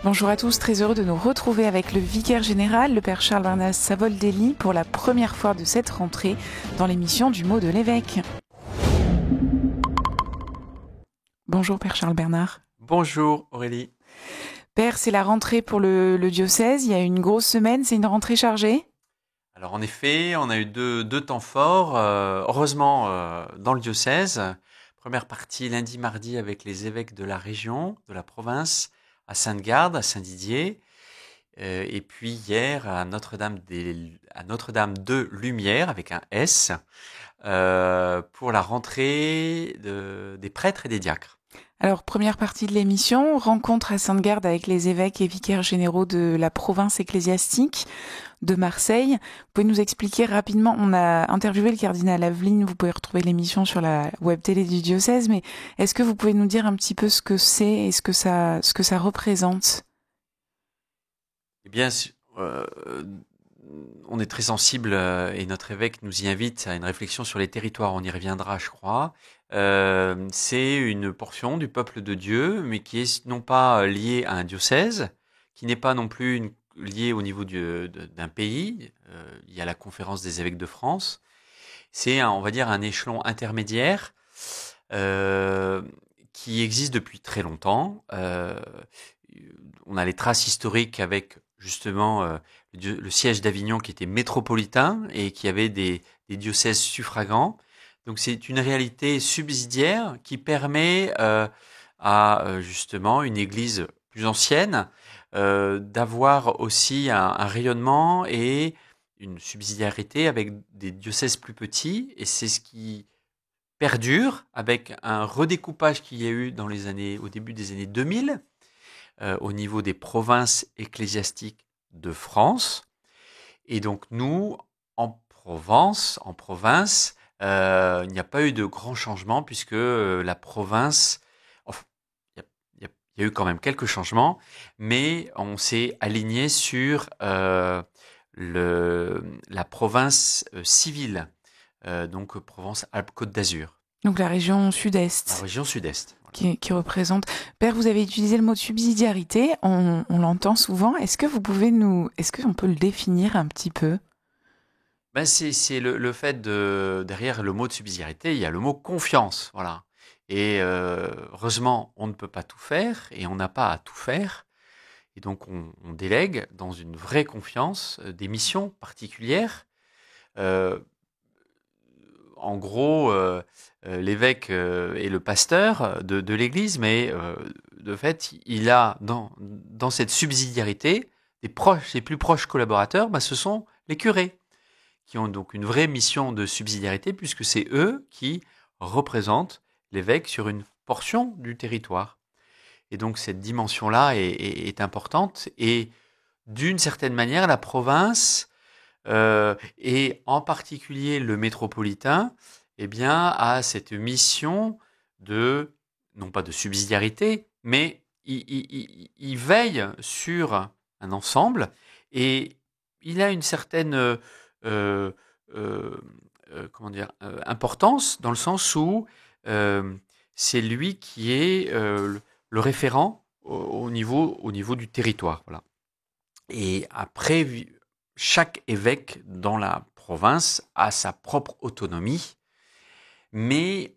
Bonjour à tous, très heureux de nous retrouver avec le vicaire général, le père Charles Bernas Savoldelli, pour la première fois de cette rentrée dans l'émission du mot de l'évêque. Bonjour père Charles Bernard. Bonjour Aurélie. Père, c'est la rentrée pour le diocèse, il y a une grosse semaine, c'est une rentrée chargée ? Alors en effet, on a eu deux temps forts, heureusement dans le diocèse. Première partie lundi, mardi avec les évêques de la région, de la province, à Sainte-Garde, à Saint-Didier. Et puis hier à Notre-Dame de Lumière avec un S pour la rentrée des prêtres et des diacres. Alors, première partie de l'émission, rencontre à Sainte-Garde avec les évêques et vicaires généraux de la province ecclésiastique de Marseille. Vous pouvez nous expliquer rapidement, on a interviewé le cardinal Aveline, vous pouvez retrouver l'émission sur la web télé du diocèse, mais est-ce que vous pouvez nous dire un petit peu ce que c'est et ce que ça représente ? Eh bien, on est très sensible et notre évêque nous y invite à une réflexion sur les territoires. On y reviendra, je crois. C'est une portion du peuple de Dieu, mais qui est non pas liée à un diocèse, qui n'est pas non plus liée au niveau d'un pays. Il y a la conférence des évêques de France. C'est, on va dire, un échelon intermédiaire qui existe depuis très longtemps. On a les traces historiques avec justement le siège d'Avignon qui était métropolitain et qui avait des diocèses suffragants. Donc c'est une réalité subsidiaire qui permet à justement une église plus ancienne d'avoir aussi un rayonnement et une subsidiarité avec des diocèses plus petits. Et c'est ce qui perdure avec un redécoupage qu'il y a eu au début des années 2000 au niveau des provinces ecclésiastiques de France. Et donc nous, en province, il n'y a pas eu de grands changements puisque la province, enfin, il y a eu quand même quelques changements, mais on s'est aligné sur la province civile, donc Provence-Alpes-Côte d'Azur. Donc la région sud-est. La région sud-est. Qui représente. Père, vous avez utilisé le mot de subsidiarité, on l'entend souvent. Est-ce qu'on peut le définir un petit peu ? Ben c'est le fait derrière le mot de subsidiarité, il y a le mot confiance, voilà. Et heureusement, on ne peut pas tout faire et on n'a pas à tout faire. Et donc on délègue dans une vraie confiance des missions particulières. En gros, l'évêque est le pasteur de l'Église, mais de fait, il a dans cette subsidiarité ses plus proches collaborateurs, ce sont les curés, qui ont donc une vraie mission de subsidiarité, puisque c'est eux qui représentent l'évêque sur une portion du territoire. Et donc cette dimension-là est importante, et d'une certaine manière, la province et en particulier le métropolitain, eh bien, a cette mission non pas de subsidiarité, mais il veille sur un ensemble et il a une certaine importance dans le sens où c'est lui qui est le référent au niveau du territoire. Voilà. Et après, chaque évêque dans la province a sa propre autonomie, mais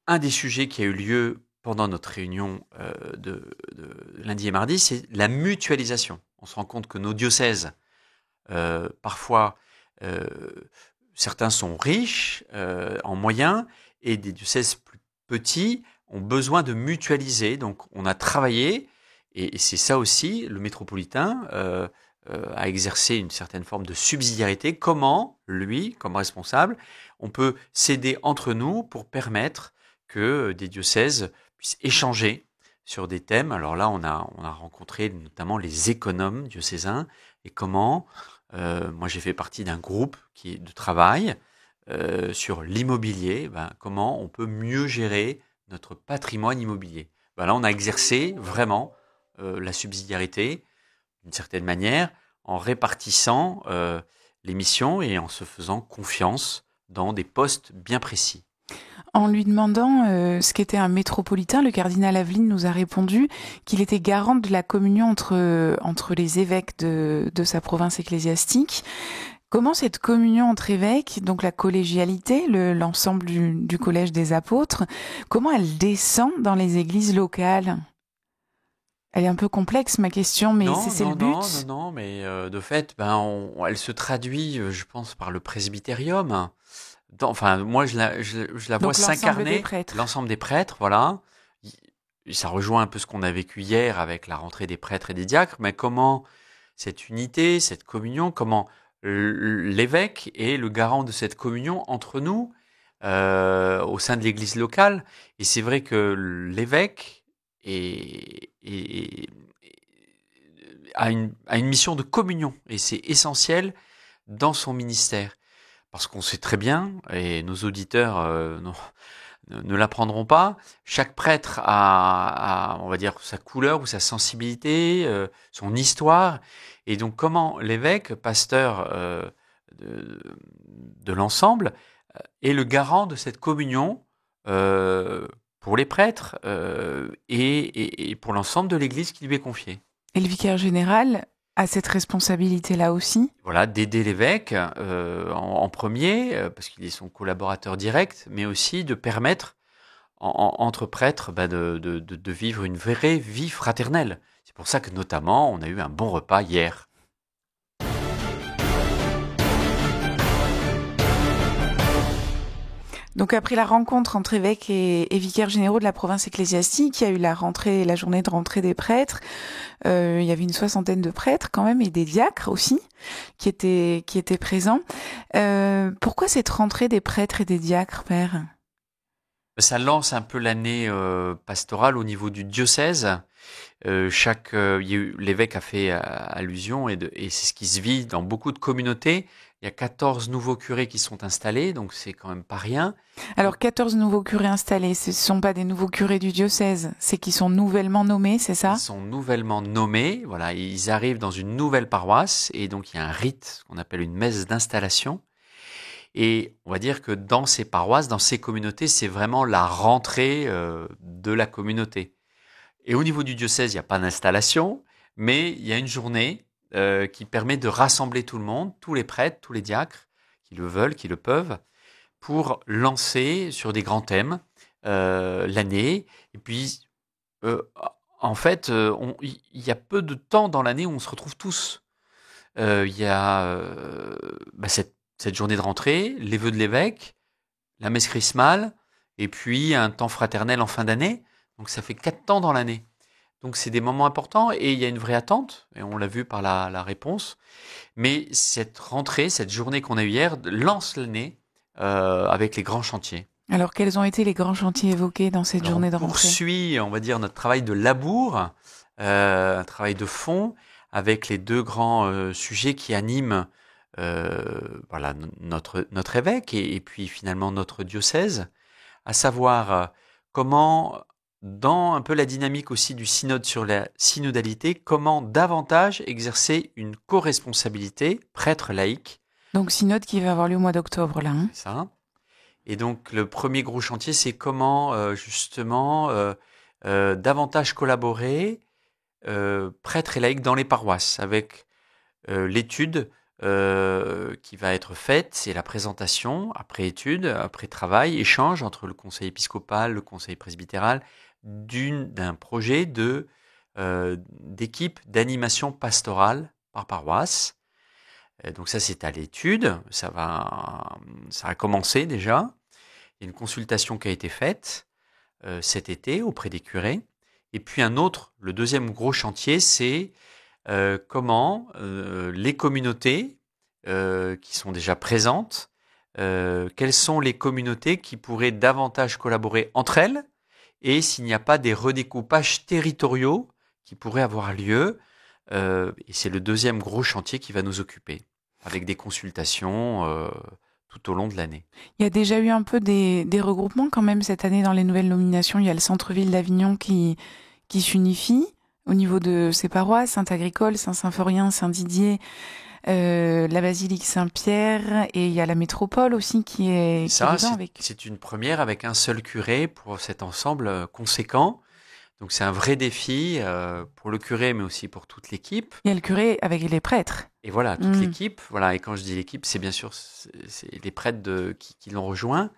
un des sujets qui a eu lieu pendant notre réunion de lundi et mardi, c'est la mutualisation. On se rend compte que nos diocèses, parfois, certains sont riches en moyens et des diocèses plus petits ont besoin de mutualiser. Donc on a travaillé, et c'est ça aussi, le métropolitain à exercer une certaine forme de subsidiarité. Comment, lui, comme responsable, on peut s'aider entre nous pour permettre que des diocèses puissent échanger sur des thèmes. Alors là, on a rencontré notamment les économes diocésains et comment, moi j'ai fait partie d'un groupe de travail sur l'immobilier, comment on peut mieux gérer notre patrimoine immobilier. Là, on a exercé vraiment la subsidiarité d'une certaine manière, en répartissant les missions et en se faisant confiance dans des postes bien précis. En lui demandant ce qu'était un métropolitain, le cardinal Aveline nous a répondu qu'il était garant de la communion entre les évêques de sa province ecclésiastique. Comment cette communion entre évêques, donc la collégialité, l'ensemble du collège des apôtres, comment elle descend dans les églises locales? Elle est un peu complexe, ma question, mais c'est le but. Non, mais de fait, elle se traduit, je pense, par le presbytérium. Moi, je la vois Donc s'incarner, l'ensemble des prêtres, voilà. Ça rejoint un peu ce qu'on a vécu hier avec la rentrée des prêtres et des diacres, mais comment cette unité, cette communion, comment l'évêque est le garant de cette communion entre nous au sein de l'église locale. Et c'est vrai que l'évêque a une mission de communion, et c'est essentiel dans son ministère. Parce qu'on sait très bien, et nos auditeurs ne l'apprendront pas, chaque prêtre a, on va dire, sa couleur ou sa sensibilité, son histoire. Et donc comment l'évêque, pasteur de l'ensemble, est le garant de cette communion pour les prêtres et pour l'ensemble de l'Église qui lui est confiée. Et le vicaire général a cette responsabilité-là aussi? Voilà, d'aider l'évêque en premier, parce qu'il est son collaborateur direct, mais aussi de permettre entre prêtres de vivre une vraie vie fraternelle. C'est pour ça que notamment on a eu un bon repas hier. Donc après la rencontre entre évêques et vicaires généraux de la province ecclésiastique, il y a eu la journée de rentrée des prêtres. Il y avait une 60aine de prêtres quand même et des diacres aussi qui étaient présents. Pourquoi cette rentrée des prêtres et des diacres, Père? Ça lance un peu l'année pastorale au niveau du diocèse. L'évêque a fait allusion et c'est ce qui se vit dans beaucoup de communautés. Il y a 14 nouveaux curés qui sont installés, donc c'est quand même pas rien. Alors 14 nouveaux curés installés, ce ne sont pas des nouveaux curés du diocèse, c'est qu'ils sont nouvellement nommés, c'est ça? Ils sont nouvellement nommés, voilà, ils arrivent dans une nouvelle paroisse et donc il y a un rite qu'on appelle une messe d'installation. Et on va dire que dans ces paroisses, dans ces communautés, c'est vraiment la rentrée de la communauté. Et au niveau du diocèse, il n'y a pas d'installation, mais il y a une journée qui permet de rassembler tout le monde, tous les prêtres, tous les diacres, qui le veulent, qui le peuvent, pour lancer sur des grands thèmes l'année. Et puis, en fait, il y a peu de temps dans l'année où on se retrouve tous. Il y a cette journée de rentrée, les vœux de l'évêque, la messe chrismale, et puis un temps fraternel en fin d'année. Donc ça fait 4 temps dans l'année. Donc c'est des moments importants et il y a une vraie attente, et on l'a vu par la réponse. Mais cette rentrée, cette journée qu'on a eue hier, lance l'année avec les grands chantiers. Alors quels ont été les grands chantiers évoqués dans cette journée de rentrée? On poursuit, on va dire, notre travail de labour, un travail de fond, avec les 2 grands sujets qui animent notre évêque et puis finalement notre diocèse, à savoir comment, dans un peu la dynamique aussi du synode sur la synodalité, comment davantage exercer une co-responsabilité prêtre-laïque. Donc synode qui va avoir lieu au mois d'octobre, là. Hein. C'est ça. Et donc le premier gros chantier, c'est comment justement davantage collaborer prêtres et laïcs dans les paroisses, avec l'étude qui va être faite, c'est la présentation, après étude, après travail, échange entre le conseil épiscopal, le conseil presbytéral, d'un projet d'équipe d'animation pastorale par paroisse. Donc ça, c'est à l'étude, ça a commencé déjà. Il y a une consultation qui a été faite cet été auprès des curés. Et puis le deuxième gros chantier, c'est comment les communautés qui sont déjà présentes, quelles sont les communautés qui pourraient davantage collaborer entre elles, et s'il n'y a pas des redécoupages territoriaux qui pourraient avoir lieu. Et c'est le deuxième gros chantier qui va nous occuper, avec des consultations tout au long de l'année. Il y a déjà eu un peu des regroupements quand même cette année dans les nouvelles nominations. Il y a le centre-ville d'Avignon qui s'unifie au niveau de ses paroisses, Saint-Agricole, Saint-Symphorien, Saint-Didier, la basilique Saint-Pierre, et il y a la métropole aussi qui est Ça, dedans c'est avec. c'est une première avec un seul curé pour cet ensemble conséquent. Donc c'est un vrai défi pour le curé, mais aussi pour toute l'équipe. Il y a le curé avec les prêtres. Et voilà, toute Mm. l'équipe. Voilà, et quand je dis l'équipe, c'est bien sûr c'est les prêtres qui l'ont rejoint.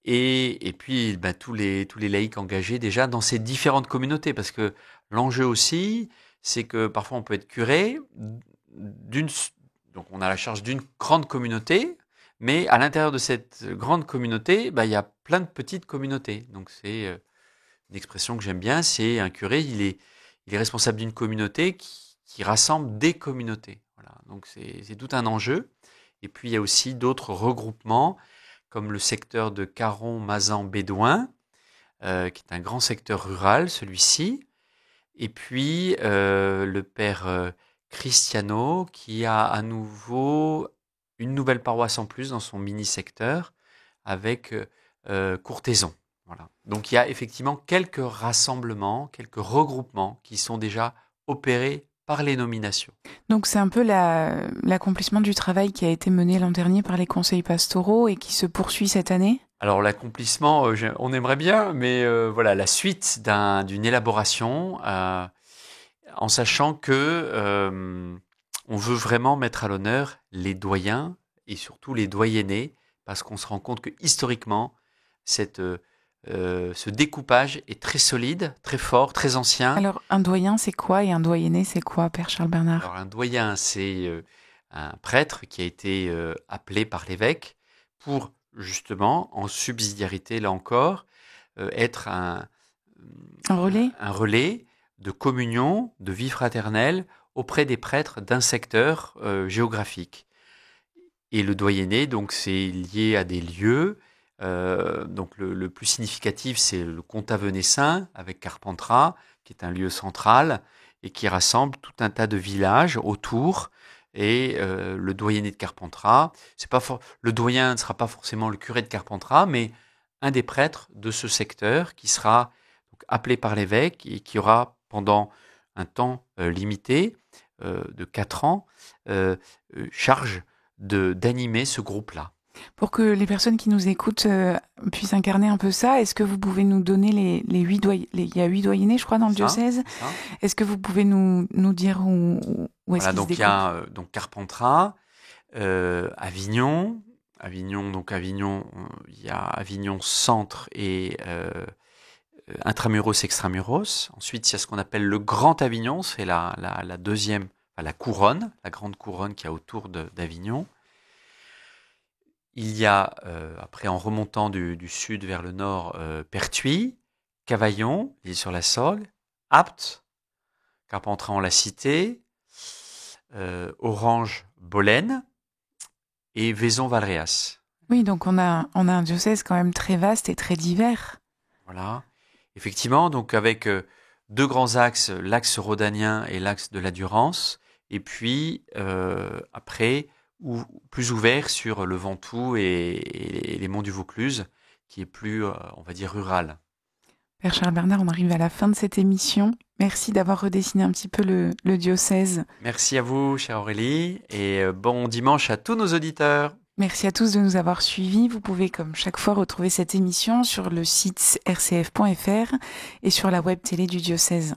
Et puis tous les laïcs engagés déjà dans ces différentes communautés. Parce que l'enjeu aussi, c'est que parfois on peut être curé d'une... Donc on a la charge d'une grande communauté, mais à l'intérieur de cette grande communauté, il y a plein de petites communautés. Donc c'est une expression que j'aime bien, c'est un curé, il est responsable d'une communauté qui rassemble des communautés. Voilà. Donc c'est tout un enjeu. Et puis il y a aussi d'autres regroupements, comme le secteur de Caron-Mazan-Bédouin, qui est un grand secteur rural, celui-ci. Et puis le père Cristiano, qui a à nouveau une nouvelle paroisse en plus dans son mini-secteur, avec Courthézon. Voilà. Donc il y a effectivement quelques rassemblements, quelques regroupements qui sont déjà opérés par les nominations. Donc c'est un peu l'accomplissement du travail qui a été mené l'an dernier par les conseils pastoraux et qui se poursuit cette année. Alors l'accomplissement, on aimerait bien, mais voilà, la suite d'une élaboration, en sachant que on veut vraiment mettre à l'honneur les doyens et surtout les doyennés, parce qu'on se rend compte que historiquement, ce découpage est très solide, très fort, très ancien. Alors un doyen c'est quoi et un doyenné c'est quoi, Père Charles Bernard? Alors un doyen, c'est un prêtre qui a été appelé par l'évêque pour justement, en subsidiarité là encore, être Un relais? un relais de communion, de vie fraternelle auprès des prêtres d'un secteur géographique. Et le doyenné, donc c'est lié à des lieux. Donc le plus significatif, c'est le comtat venessin avec Carpentras, qui est un lieu central et qui rassemble tout un tas de villages autour. Et le doyenné de Carpentras, le doyen ne sera pas forcément le curé de Carpentras, mais un des prêtres de ce secteur qui sera donc, appelé par l'évêque et qui aura pendant un temps limité de 4 ans charge d'animer ce groupe-là. Pour que les personnes qui nous écoutent puissent incarner un peu ça, est-ce que vous pouvez nous donner les 8 doyennés? Il y a 8 doyennés, je crois, dans le diocèse. Ça. Est-ce que vous pouvez nous dire où est-ce Voilà, qu'ils se donc il y découpent? a donc Carpentras, Avignon, il y a Avignon centre et intramuros, extramuros. Ensuite, il y a ce qu'on appelle le Grand Avignon, c'est la deuxième, la couronne, la grande couronne qu'il y a autour d'Avignon. Il y a, après, en remontant du sud vers le nord, Pertuis, Cavaillon, l'Île-sur-la-Sorgue, Apt, Carpentras, on l'a cité, Orange, Bolène et Vaison-Valréas. Oui, donc on a un diocèse quand même très vaste et très divers. Voilà. Effectivement, donc avec deux grands axes, l'axe rhodanien et l'axe de la Durance, et puis après, plus ouvert sur le Ventoux et les monts du Vaucluse, qui est plus, on va dire, rural. Père Charles Bernard, on arrive à la fin de cette émission. Merci d'avoir redessiné un petit peu le diocèse. Merci à vous, chère Aurélie, et bon dimanche à tous nos auditeurs. Merci à tous de nous avoir suivis. Vous pouvez, comme chaque fois, retrouver cette émission sur le site rcf.fr et sur la web télé du diocèse.